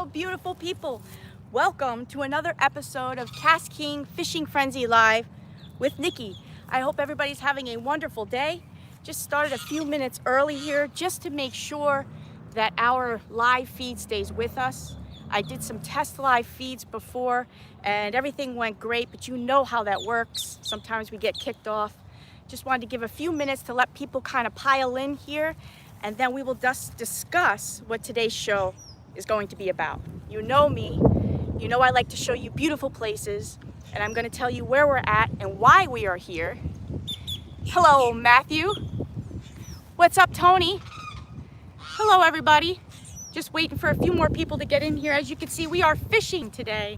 Hello, beautiful people. Welcome to another episode of KastKing Fishing Frenzy Live with Nikki. I hope everybody's having a wonderful day. Just started a few minutes early here just to make sure that our live feed stays with us. I did some test live feeds before and everything went great, but you know how that works. Sometimes we get kicked off. Just wanted to give a few minutes to let people kind of pile in here, and then we will just discuss what today's show is going to be about. You know me, you know I like to show you beautiful places, and I'm going to tell you where we're at and why we are here. Hello, Matthew. What's up, Tony? Hello, everybody. Just waiting for a few more people to get in here. As you can see, we are fishing today.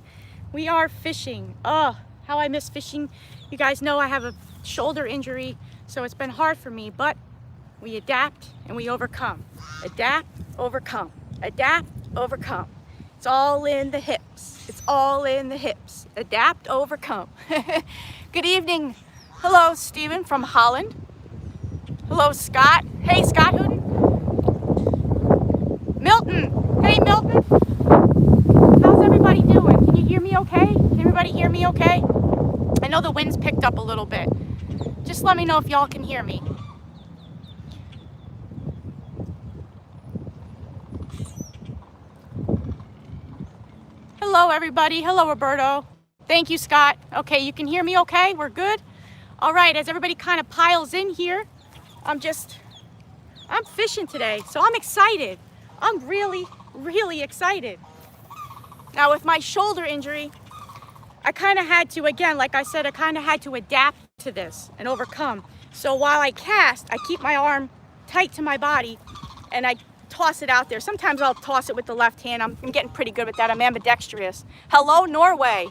We are fishing. Oh, how I miss fishing. You guys know I have a shoulder injury, so it's been hard for me, but we adapt and we overcome. Adapt, overcome. Adapt, overcome. It's all in the hips. It's all in the hips. Adapt, overcome. Good evening. Hello, Stephen from Holland. Hello, Scott. Hey, Scott Hooten. Milton. Hey, Milton. How's everybody doing? Can you hear me okay? Can everybody hear me okay? I know the wind's picked up a little bit. Just let me know if y'all can hear me. Hello, everybody. Hello, Roberto. Thank you, Scott. Okay, you can hear me okay? We're good? All right, as everybody kind of piles in here, I'm fishing today, so I'm excited. I'm really, really excited. Now, with my shoulder injury, I kind of had to, again, like I said, I kind of had to adapt to this and overcome. So while I cast, I keep my arm tight to my body and I toss it out there. Sometimes I'll toss it with the left hand. I'm getting pretty good with that. I'm ambidextrous. Hello, Norway.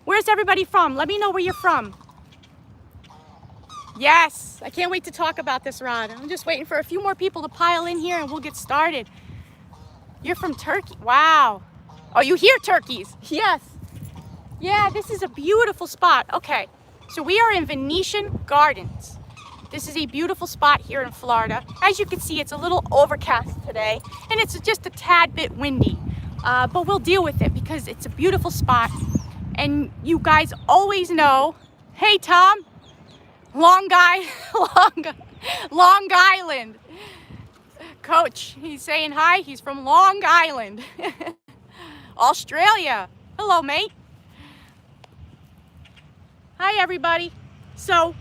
Where's everybody from? Let me know where you're from. Yes, I can't wait to talk about this rod. I'm just waiting for a few more people to pile in here and we'll get started. You're from Turkey. Wow. Oh, you hear turkeys? Yes. Yeah, this is a beautiful spot. Okay, so we are in Venetian Gardens. This is a beautiful spot here in Florida. As you can see, it's a little overcast today, and it's just a tad bit windy. But we'll deal with it because it's a beautiful spot. And you guys always know, hey, Tom, Long Island. Coach, he's saying hi. He's from Long Island. Australia. Hello, mate. Hi, everybody. So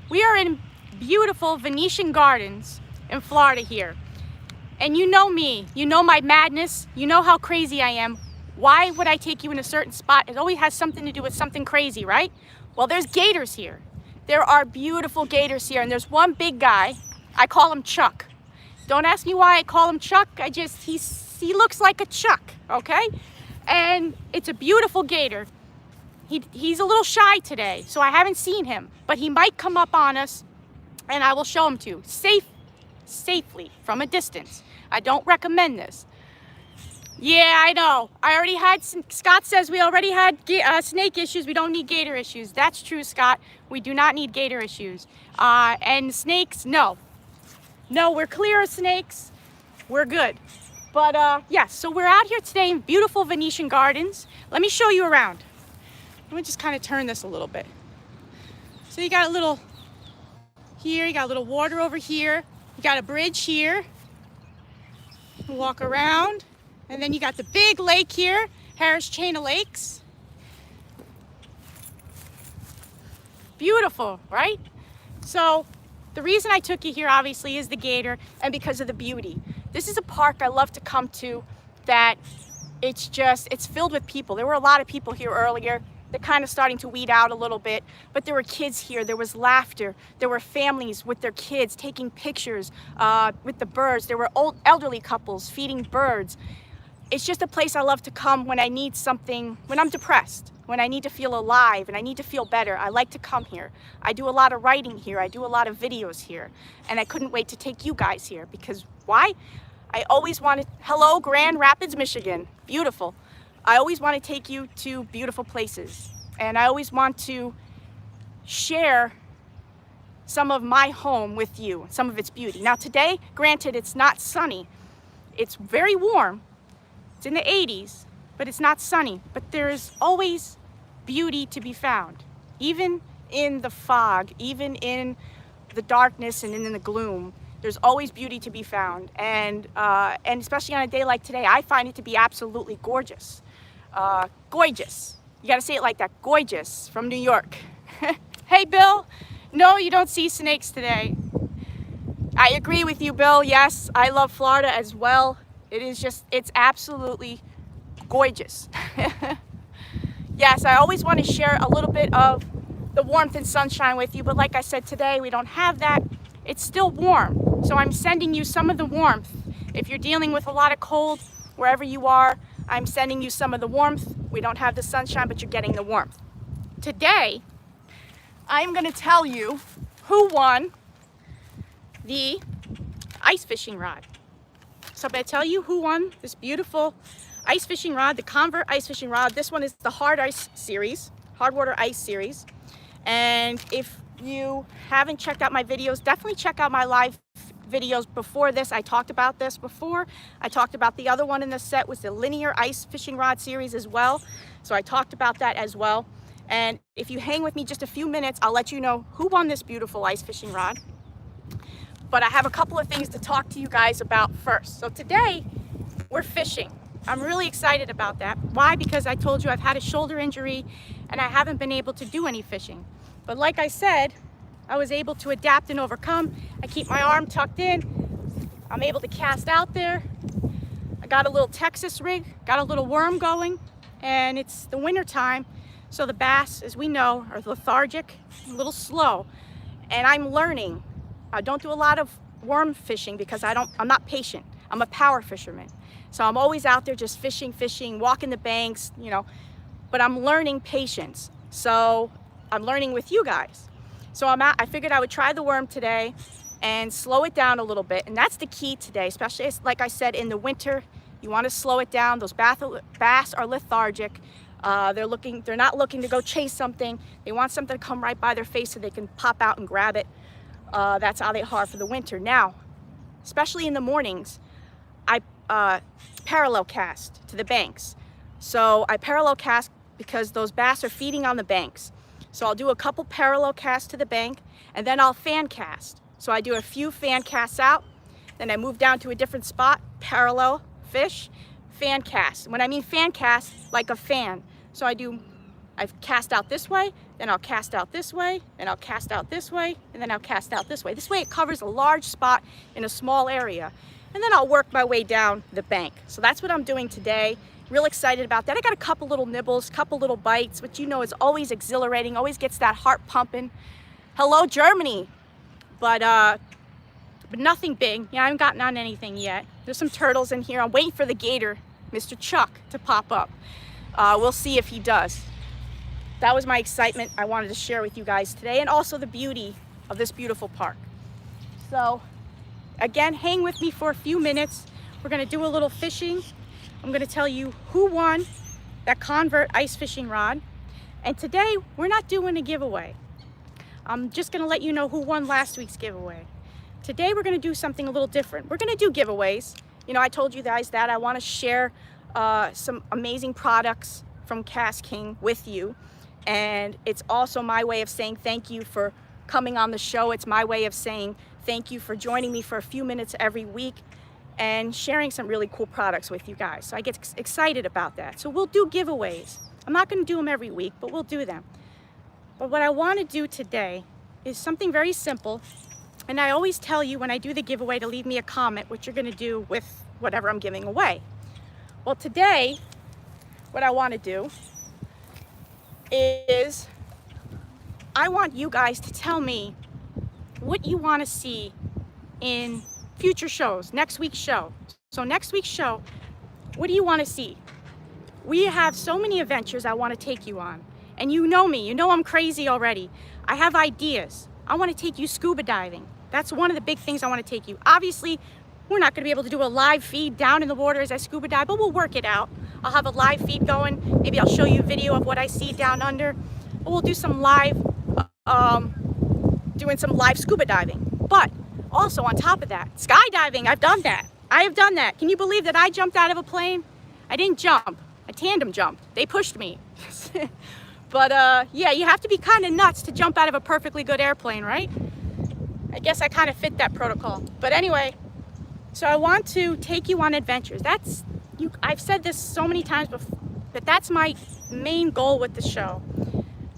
we are in beautiful Venetian Gardens in Florida here. And you know me, you know my madness, you know how crazy I am. Why would I take you in a certain spot? It always has something to do with something crazy, right? Well, there's gators here. There are beautiful gators here, and there's one big guy. I call him Chuck. Don't ask me why I call him Chuck. He looks like a Chuck, okay? And it's a beautiful gator. He's a little shy today, so I haven't seen him, but he might come up on us and I will show him to you safely from a distance. I don't recommend this. Yeah, I know. Scott says we already had snake issues. We don't need gator issues. That's true, Scott. We do not need gator issues. And snakes, no. No, we're clear of snakes. We're good. But yes, so we're out here today in beautiful Venetian Gardens. Let me show you around. Let me just kind of turn this a little bit. So you got a little here, you got a little water over here, you got a bridge here. Walk around, and then you got the big lake here, Harris Chain of Lakes. Beautiful, right? So the reason I took you here obviously is the gator and because of the beauty. This is a park I love to come to that it's filled with people. There were a lot of people here earlier. They're kind of starting to weed out a little bit, but there were kids here, there was laughter, there were families with their kids taking pictures with the birds, there were old elderly couples feeding birds. It's just a place I love to come when I need something, when I'm depressed, when I need to feel alive and I need to feel better. I like to come here. I do a lot of writing here, I do a lot of videos here, and I couldn't wait to take you guys here because why? I always wanted, hello, Grand Rapids, Michigan, beautiful. I always want to take you to beautiful places, and I always want to share some of my home with you, some of its beauty. Now today, granted, it's not sunny. It's very warm, It's in the 80s, but it's not sunny. But there's always beauty to be found, even in the fog, even in the darkness and in the gloom. There's always beauty to be found, and especially on a day like today, I find it to be absolutely gorgeous. Gorgeous. You gotta say it like that. Gorgeous from New York. Hey, Bill. No, you don't see snakes today. I agree with you, Bill. Yes, I love Florida as well. It's absolutely gorgeous. Yes, I always want to share a little bit of the warmth and sunshine with you, but like I said, today we don't have that. It's still warm, so I'm sending you some of the warmth. If you're dealing with a lot of cold, wherever you are, I'm sending you some of the warmth. We don't have the sunshine, but you're getting the warmth. Today, I'm going to tell you who won the ice fishing rod. So I'm going to tell you who won this beautiful ice fishing rod, the Convert ice fishing rod. This one is the hard ice series, hard water ice series. And if you haven't checked out my videos, definitely check out my live videos before this. I talked about this before. I talked about the other one in the set was the linear ice fishing rod series as well. So I talked about that as well. And if you hang with me just a few minutes, I'll let you know who won this beautiful ice fishing rod. But I have a couple of things to talk to you guys about first. So today we're fishing. I'm really excited about that. Why? Because I told you I've had a shoulder injury and I haven't been able to do any fishing. But like I said, I was able to adapt and overcome. I keep my arm tucked in. I'm able to cast out there. I got a little Texas rig, got a little worm going, and it's the winter time. So the bass, as we know, are lethargic, a little slow. And I'm learning. I don't do a lot of worm fishing because I'm not patient. I'm a power fisherman. So I'm always out there just fishing, walking the banks, you know, but I'm learning patience. So I'm learning with you guys. So I figured I would try the worm today and slow it down a little bit. And that's the key today, especially like I said, in the winter, you want to slow it down. Those bass are lethargic. They're not looking to go chase something. They want something to come right by their face so they can pop out and grab it. That's how they are for the winter. Now, especially in the mornings, I parallel cast to the banks. So I parallel cast because those bass are feeding on the banks. So I'll do a couple parallel casts to the bank and then I'll fan cast. So I do a few fan casts out, then I move down to a different spot, parallel fish, fan cast. When I mean fan cast, like a fan. So I've cast out this way, then I'll cast out this way, then I'll cast out this way, and then I'll cast out this way. This way it covers a large spot in a small area. And then I'll work my way down the bank. So that's what I'm doing today. Real excited about that. I got a couple little nibbles, couple little bites, which you know is always exhilarating, always gets that heart pumping. Hello, Germany. But nothing big. Yeah, I haven't gotten on anything yet. There's some turtles in here. I'm waiting for the gator, Mr. Chuck, to pop up. We'll see if he does. That was my excitement I wanted to share with you guys today, and also the beauty of this beautiful park. So again, hang with me for a few minutes. We're gonna do a little fishing. I'm gonna tell you who won that Convert ice fishing rod. And today, we're not doing a giveaway. I'm just gonna let you know who won last week's giveaway. Today, we're gonna do something a little different. We're gonna do giveaways. You know, I told you guys that I wanna share some amazing products from KastKing with you. And it's also my way of saying thank you for coming on the show. It's my way of saying thank you for joining me for a few minutes every week and sharing some really cool products with you guys. So I get excited about that. So we'll do giveaways. I'm not gonna do them every week, but we'll do them. But what I wanna do today is something very simple. And I always tell you when I do the giveaway to leave me a comment what you're gonna do with whatever I'm giving away. Well, today, what I wanna do is I want you guys to tell me what you want to see in future shows, next week's show. So next week's show, what do you want to see? We have so many adventures I want to take you on. And you know me, you know I'm crazy already. I have ideas. I want to take you scuba diving. That's one of the big things I want to take you. Obviously, we're not going to be able to do a live feed down in the water as I scuba dive, but we'll work it out. I'll have a live feed going. Maybe I'll show you a video of what I see down under. But we'll do some live, doing some live scuba diving. But also on top of that, skydiving, I've done that. I have done that. Can you believe that I jumped out of a plane? I didn't jump. I tandem jumped. They pushed me. But yeah, you have to be kind of nuts to jump out of a perfectly good airplane, right? I guess I kind of fit that protocol. But anyway, so I want to take you on adventures. I've said this so many times before, but that's my main goal with the show.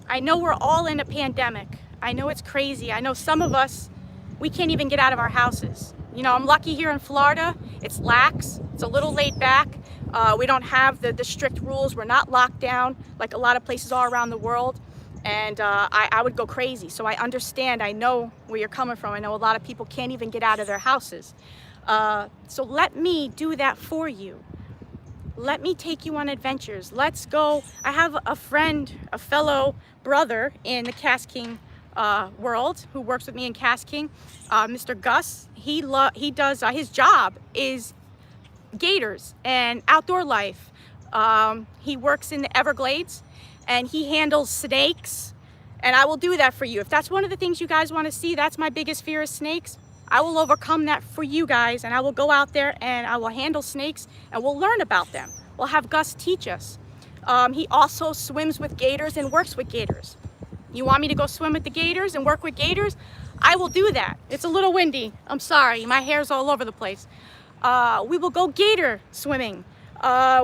I know we're all in a pandemic. I know it's crazy. I know some of us, we can't even get out of our houses. You know, I'm lucky here in Florida. It's lax. It's a little laid back. We don't have the strict rules. We're not locked down like a lot of places are around the world. And I would go crazy. So I understand. I know where you're coming from. I know a lot of people can't even get out of their houses. So let me do that for you. Let me take you on adventures. Let's go. I have a friend, a fellow brother in the KastKing world who works with me in KastKing, Mr. Gus. He does, his job is gators and outdoor life. He works in the Everglades and he handles snakes, and I will do that for you. If that's one of the things you guys want to see, that's my biggest fear is snakes. I will overcome that for you guys, and I will go out there and I will handle snakes and we'll learn about them. We'll have Gus teach us. He also swims with gators and works with gators. You want me to go swim with the gators and work with gators? I will do that. It's a little windy. I'm sorry, my hair's all over the place. We will go gator swimming.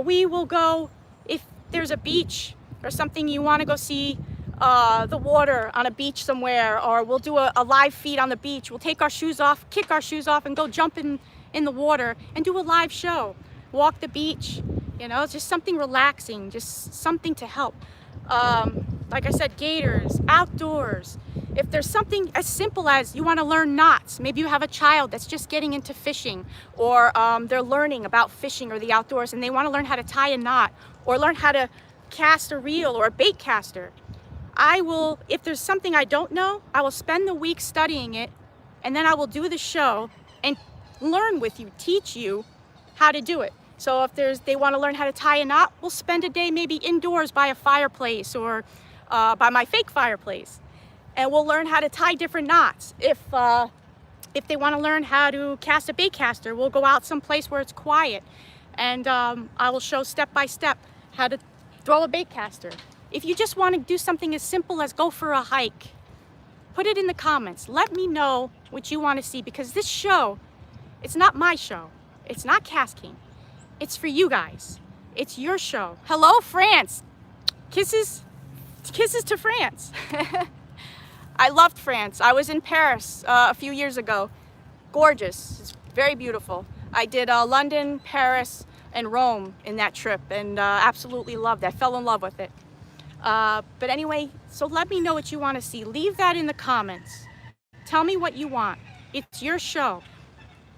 We will go, if there's a beach or something you want to go see, the water on a beach somewhere, or we'll do a live feed on the beach. We'll take our shoes off, kick our shoes off, and go jump in the water and do a live show. Walk the beach, you know, it's just something relaxing, just something to help. Like I said, gators, outdoors. If there's something as simple as you want to learn knots, maybe you have a child that's just getting into fishing, or they're learning about fishing or the outdoors and they want to learn how to tie a knot or learn how to cast a reel or a bait caster. I will, if there's something I don't know, I will spend the week studying it, and then I will do the show and learn with you, teach you how to do it. So if they want to learn how to tie a knot, we'll spend a day maybe indoors by a fireplace or by my fake fireplace, and we'll learn how to tie different knots. If they want to learn how to cast a bait caster, we'll go out someplace where it's quiet, and I will show step by step how to throw a bait caster. If you just want to do something as simple as go for a hike, put it in the comments. Let me know what you want to see, because this show, it's not my show. It's not KastKing. It's for you guys. It's your show. Hello, France. Kisses to France. I loved France. I was in Paris a few years ago. Gorgeous. It's very beautiful. I did London, Paris, and Rome in that trip, and absolutely loved it. I fell in love with it. But anyway, so let me know what you want to see. Leave that in the comments. Tell me what you want. It's your show.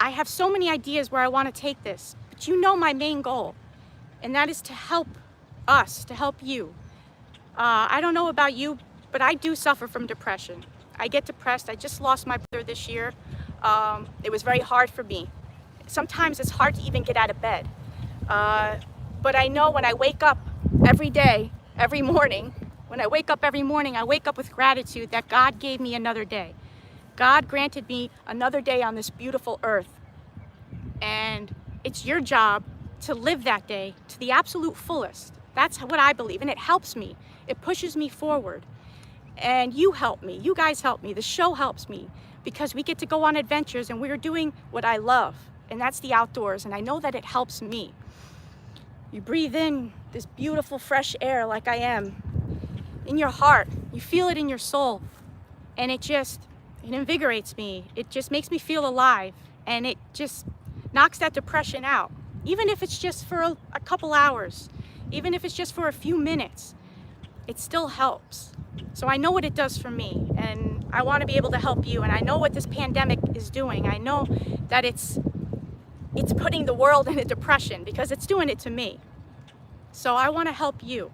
I have so many ideas where I want to take this, but you know my main goal, and that is to help us, to help you. I don't know about you, but I do suffer from depression. I get depressed. I just lost my brother this year. It was very hard for me. Sometimes it's hard to even get out of bed. But I know when I wake up every day, every morning, when I wake up every morning, I wake up with gratitude that God gave me another day. God granted me another day on this beautiful earth. And it's your job to live that day to the absolute fullest. That's what I believe, and it helps me. It pushes me forward. And you help me. You guys help me. The show helps me, because we get to go on adventures and we're doing what I love, and that's the outdoors, and I know that it helps me. You breathe in this beautiful fresh air like I am in your heart. You feel it in your soul, and it invigorates me. It just makes me feel alive, and it just knocks that depression out. Even if it's just for a couple hours, even if it's just for a few minutes, it still helps. So I know what it does for me, and I want to be able to help you, and I know what this pandemic is doing. I know that it's putting the world in a depression, because it's doing it to me. So I want to help you.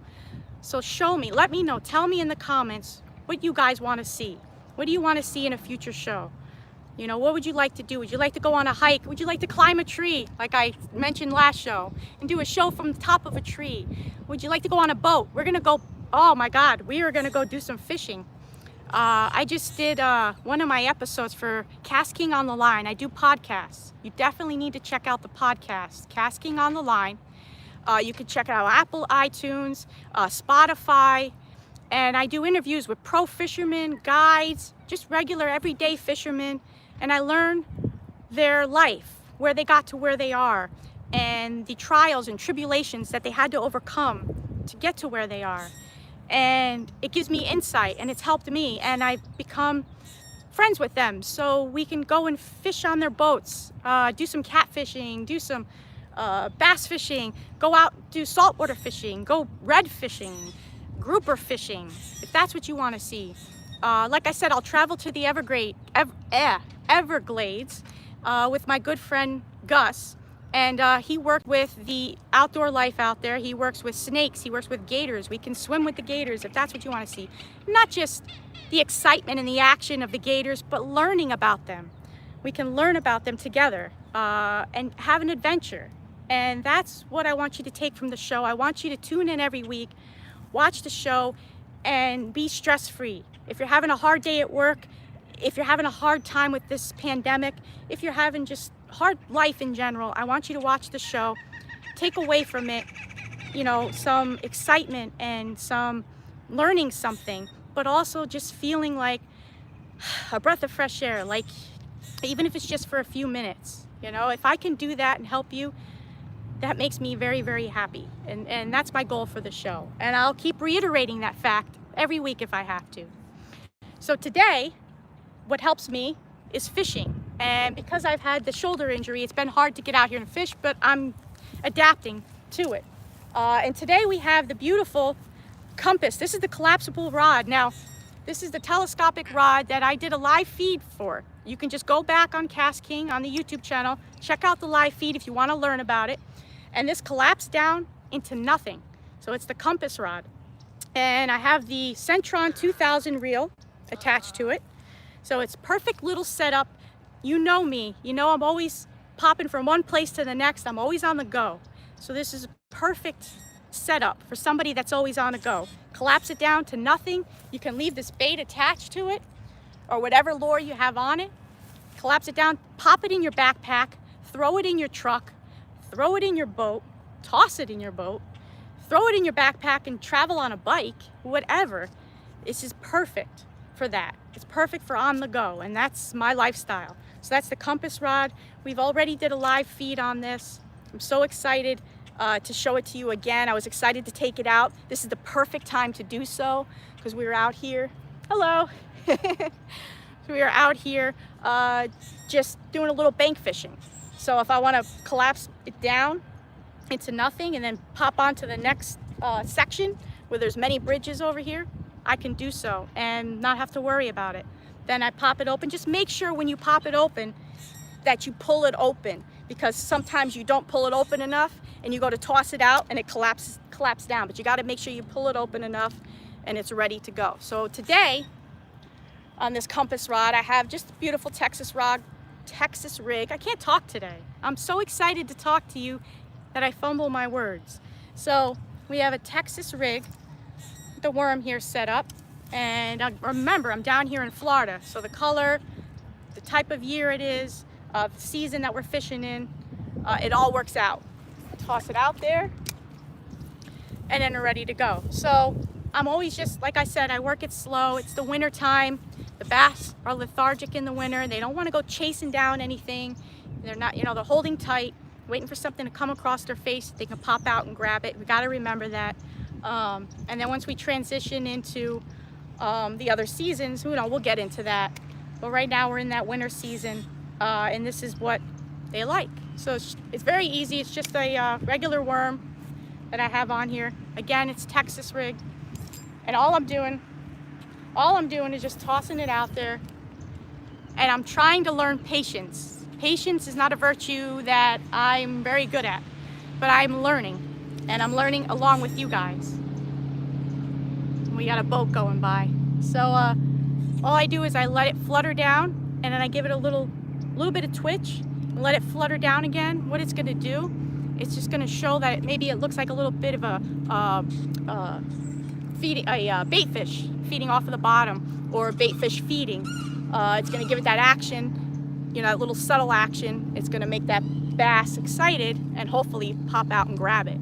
So show me, let me know, tell me in the comments what you guys want to see. What do you want to see in a future show? You know, what would you like to do? Would you like to go on a hike? Would you like to climb a tree, like I mentioned last show, and do a show from the top of a tree? Would you like to go on a boat? We're going to go, oh my God, we are going to go do some fishing. I just did one of my episodes for KastKing on the Line. I do podcasts. You definitely need to check out the podcast, KastKing on the Line. You can check out Apple, iTunes, Spotify, and I do interviews with pro fishermen, guides, just regular everyday fishermen, and I learn their life, where they got to where they are, and the trials and tribulations that they had to overcome to get to where they are. And it gives me insight, and it's helped me, and I've become friends with them, so we can go and fish on their boats, do some catfishing, do some bass fishing, go out, do saltwater fishing, go red fishing, grouper fishing, if that's what you want to see. Like I said, I'll travel to the Everglades with my good friend Gus, and he worked with the outdoor life out there. He works with snakes, he works with gators. We can swim with the gators if that's what you want to see. Not just the excitement and the action of the gators, but learning about them. We can learn about them together and have an adventure. And that's what I want you to take from the show. I want you to tune in every week, watch the show, and be stress-free. If you're having a hard day at work, if you're having a hard time with this pandemic, if you're having just hard life in general, I want you to watch the show. Take away from it, you know, some excitement and some learning something, but also just feeling like a breath of fresh air, like even if it's just for a few minutes. You know, if I can do that and help you, that makes me very, very happy. And that's my goal for the show. And I'll keep reiterating that fact every week if I have to. So today, what helps me is fishing. And because I've had the shoulder injury, it's been hard to get out here and fish, but I'm adapting to it. And today we have the beautiful compass. This is the collapsible rod. Now, this is the telescopic rod that I did a live feed for. You can just go back on KastKing on the YouTube channel, check out the live feed if you want to learn about it. And this collapsed down into nothing. So it's the compass rod. And I have the Centron 2000 reel attached to it. So it's perfect little setup. You know me, you know I'm always popping from one place to the next. I'm always on the go. So this is a perfect setup for somebody that's always on the go. Collapse it down to nothing. You can leave this bait attached to it or whatever lure you have on it. Collapse it down, pop it in your backpack, throw it in your truck, throw it in your boat, toss it in your boat, throw it in your backpack and travel on a bike, whatever. This is perfect for that. It's perfect for on the go, and that's my lifestyle. So that's the compass rod. We've already did a live feed on this. I'm so excited to show it to you again. I was excited to take it out. This is the perfect time to do so because we were out here. Hello. So we are out here just doing a little bank fishing. So if I want to collapse it down into nothing and then pop onto the next section where there's many bridges over here, I can do so and not have to worry about it. Then I pop it open. Just make sure when you pop it open that you pull it open, because sometimes you don't pull it open enough and you go to toss it out and it collapses down. But you got to make sure you pull it open enough and it's ready to go. So today on this compass rod, I have just a beautiful Texas rig. I can't talk today. I'm so excited to talk to you that I fumble my words. So we have a Texas rig, the worm here set up, and remember I'm down here in Florida, so the color, the type of year it is, the season that we're fishing in, it all works out. I toss it out there and then we're ready to go. So I'm always just, like I said, I work it slow. It's the winter time. The bass are lethargic in the winter. They don't want to go chasing down anything. They're not, you know, they're holding tight, waiting for something to come across their face. They can pop out and grab it. We got to remember that. And then once we transition into the other seasons, you know, we'll get into that. But right now we're in that winter season, and this is what they like. So it's very easy. It's just a regular worm that I have on here. Again, it's Texas rig, and all I'm doing is just tossing it out there, and I'm trying to learn patience. Patience is not a virtue that I'm very good at, but I'm learning, and I'm learning along with you guys. We got a boat going by. So all I do is I let it flutter down, and then I give it a little bit of twitch and let it flutter down again. What it's going to do, it's just going to show that maybe it looks like a little bit of a bait fish feeding off of the bottom, or a bait fish feeding. It's going to give it that action, you know, that little subtle action. It's going to make that bass excited and hopefully pop out and grab it.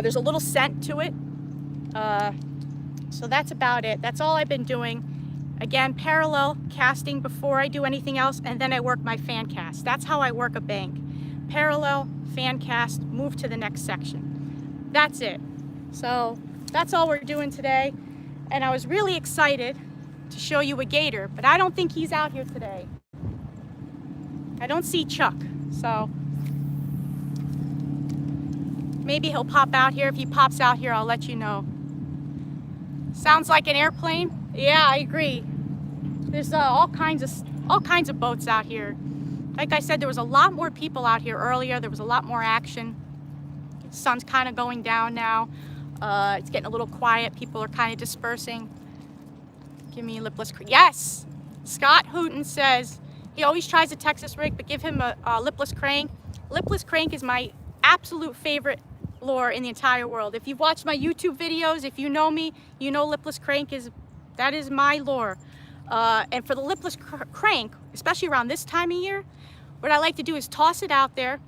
There's a little scent to it. So that's about it. That's all I've been doing. Again, parallel casting before I do anything else, and then I work my fan cast. That's how I work a bank. Parallel, fan cast, move to the next section. That's it. So that's all we're doing today. And I was really excited to show you a gator, but I don't think he's out here today. I don't see Chuck, so maybe he'll pop out here. If he pops out here, I'll let you know. Sounds like an airplane. Yeah, I agree. There's all kinds of boats out here. Like I said, there was a lot more people out here earlier. There was a lot more action. The sun's kind of going down now. It's getting a little quiet. People are kind of dispersing. Give me a lipless crank. Yes! Scott Hooten says he always tries a Texas rig, but give him a lipless crank. Lipless crank is my absolute favorite lure in the entire world. If you've watched my YouTube videos, if you know me, you know lipless crank is my lure. And for the lipless crank, especially around this time of year, what I like to do is toss it out there,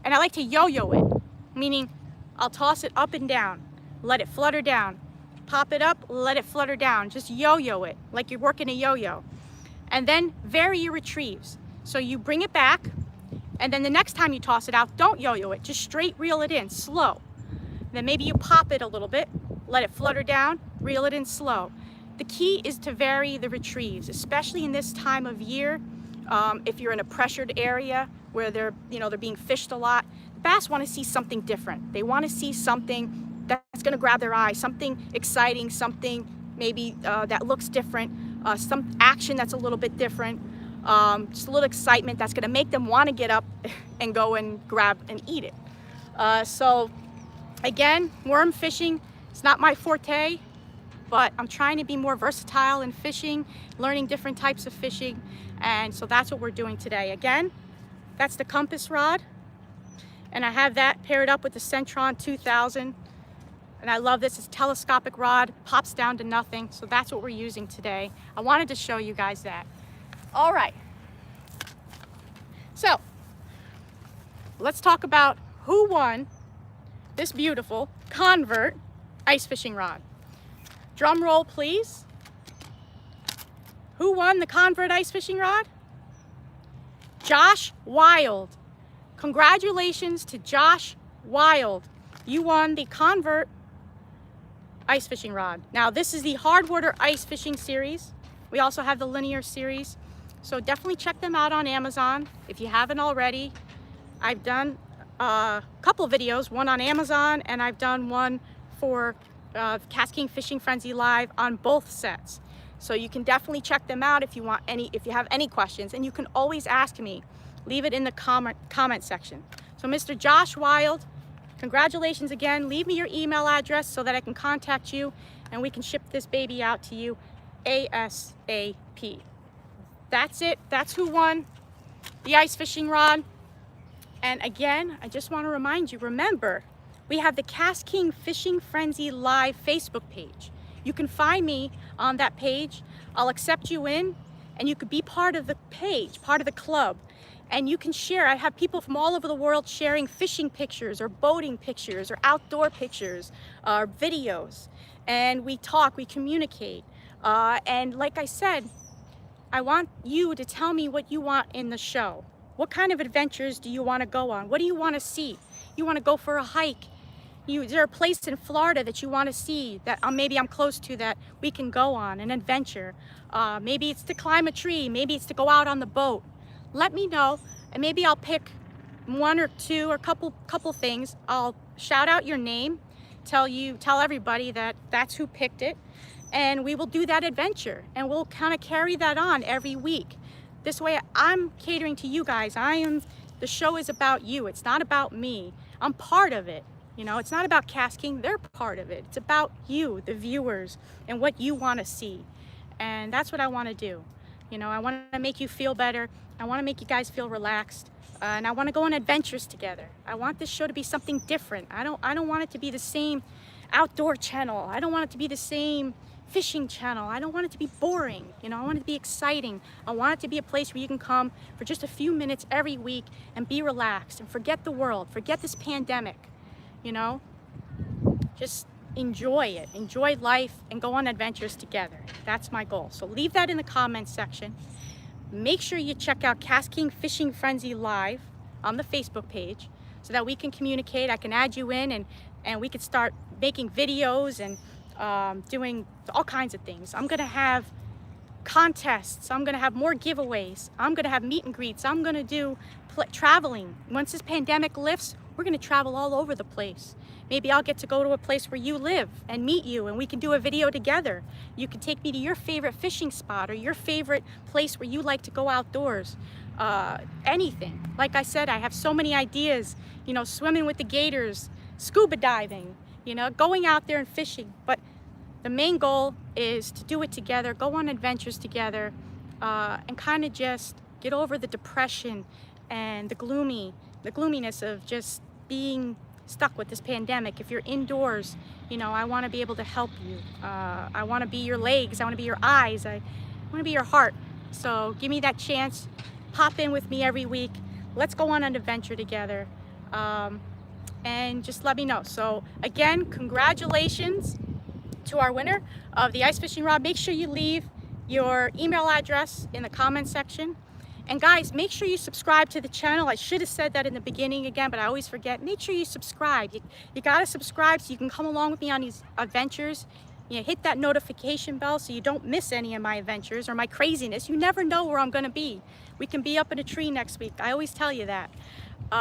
and I like to yo-yo it, meaning I'll toss it up and down, let it flutter down, pop it up, let it flutter down, just yo-yo it like you're working a yo-yo, and then vary your retrieves. So you bring it back, and then the next time you toss it out, don't yo-yo it, just straight reel it in, slow. Then maybe you pop it a little bit, let it flutter down, reel it in slow. The key is to vary the retrieves, especially in this time of year. If you're in a pressured area where they're being fished a lot, bass want to see something different. They want to see something that's going to grab their eye, something exciting, something maybe that looks different, some action that's a little bit different, just a little excitement that's going to make them want to get up and go and grab and eat it. So again, worm fishing, it's not my forte, but I'm trying to be more versatile in fishing, learning different types of fishing, and so that's what we're doing today. Again, that's the compass rod, and I have that paired up with the Centron 2000, and I love this. It's a telescopic rod, pops down to nothing, so that's what we're using today. I wanted to show you guys that. All right, so let's talk about who won this beautiful Convert ice fishing rod. Drum roll, please. Who won the Convert ice fishing rod? Josh Wild. Congratulations to Josh Wild. You won the Convert ice fishing rod. Now, this is the hard water ice fishing series. We also have the linear series. So definitely check them out on Amazon if you haven't already. I've done a couple videos, one on Amazon, and I've done one for KastKing Fishing Frenzy Live on both sets. So you can definitely check them out if you have any questions, and you can always ask me. Leave it in the comment section. So Mr. Josh Wild, congratulations again. Leave me your email address so that I can contact you and we can ship this baby out to you ASAP. That's it. That's who won the ice fishing rod. And again, I just want to remind you, remember, we have the KastKing Fishing Frenzy Live Facebook page. You can find me on that page. I'll accept you in, and you could be part of the page, part of the club. And you can share. I have people from all over the world sharing fishing pictures or boating pictures or outdoor pictures or videos. And we talk, we communicate. And like I said, I want you to tell me what you want in the show. What kind of adventures do you want to go on? What do you want to see? You want to go for a hike? Is there a place in Florida that you want to see that maybe I'm close to that we can go on, an adventure? Maybe it's to climb a tree. Maybe it's to go out on the boat. Let me know, and maybe I'll pick one or two or couple things. I'll shout out your name, tell everybody that that's who picked it, and we will do that adventure, and we'll kind of carry that on every week. This way, I'm catering to you guys. The show is about you. It's not about me. I'm part of it. You know, it's not about KastKing. They're part of it. It's about you, the viewers, and what you want to see. And that's what I want to do. You know, I want to make you feel better. I want to make you guys feel relaxed. And I want to go on adventures together. I want this show to be something different. I don't want it to be the same outdoor channel. I don't want it to be the same fishing channel. I don't want it to be boring. You know, I want it to be exciting. I want it to be a place where you can come for just a few minutes every week and be relaxed and forget the world, forget this pandemic. You know, just enjoy it, enjoy life, and go on adventures together. That's my goal. So leave that in the comments section. Make sure you check out KastKing Fishing Frenzy Live on the Facebook page so that we can communicate. I can add you in, and we can start making videos and doing all kinds of things. I'm gonna have contests, I'm gonna have more giveaways, I'm gonna have meet and greets, I'm gonna do traveling. Once this pandemic lifts, we're gonna travel all over the place. Maybe I'll get to go to a place where you live and meet you, and we can do a video together. You can take me to your favorite fishing spot or your favorite place where you like to go outdoors. Anything. Like I said, I have so many ideas, you know, swimming with the gators, scuba diving, you know, going out there and fishing. But the main goal is to do it together, go on adventures together, and kind of just get over the depression and the gloominess of just being stuck with this pandemic. If you're indoors, you know, I want to be able to help you. I want to be your legs, I want to be your eyes, I want to be your heart. So give me that chance, pop in with me every week, let's go on an adventure together, and just let me know. So again, congratulations to our winner of the ice fishing rod. Make sure you leave your email address in the comment section. And guys, make sure you subscribe to the channel. I should have said that in the beginning again, but I always forget. Make sure you subscribe. You gotta subscribe so you can come along with me on these adventures. You know, hit that notification bell so you don't miss any of my adventures or my craziness. You never know where I'm gonna be. We can be up in a tree next week. I always tell you that.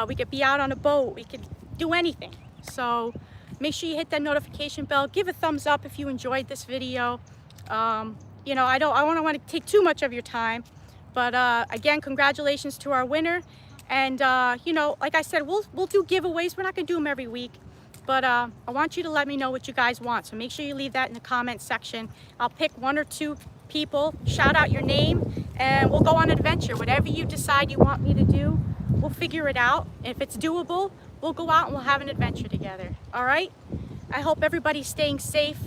We could be out on a boat. We could do anything. So make sure you hit that notification bell. Give a thumbs up if you enjoyed this video. You know, I don't want to take too much of your time. But again, congratulations to our winner. And you know, like I said, we'll do giveaways. We're not gonna do them every week, but I want you to let me know what you guys want. So make sure you leave that in the comment section. I'll pick 1 or 2 people, shout out your name, and we'll go on an adventure. Whatever you decide you want me to do, we'll figure it out. If it's doable, we'll go out and we'll have an adventure together. All right? I hope everybody's staying safe,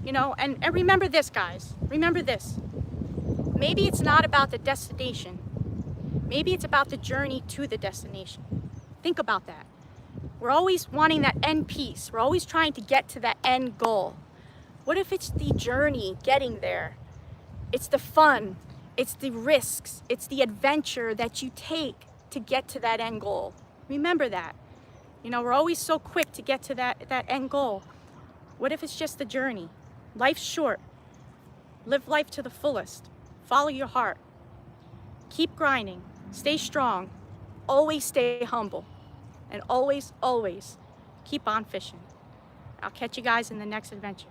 you know, and remember this, guys. Remember this. Maybe it's not about the destination. Maybe it's about the journey to the destination. Think about that. We're always wanting that end piece. We're always trying to get to that end goal. What if it's the journey getting there? It's the fun, it's the risks, it's the adventure that you take to get to that end goal. Remember that. You know, we're always so quick to get to that end goal. What if it's just the journey? Life's short. Live life to the fullest. Follow your heart. Keep grinding. Stay strong. Always stay humble. And always, always keep on fishing. I'll catch you guys in the next adventure.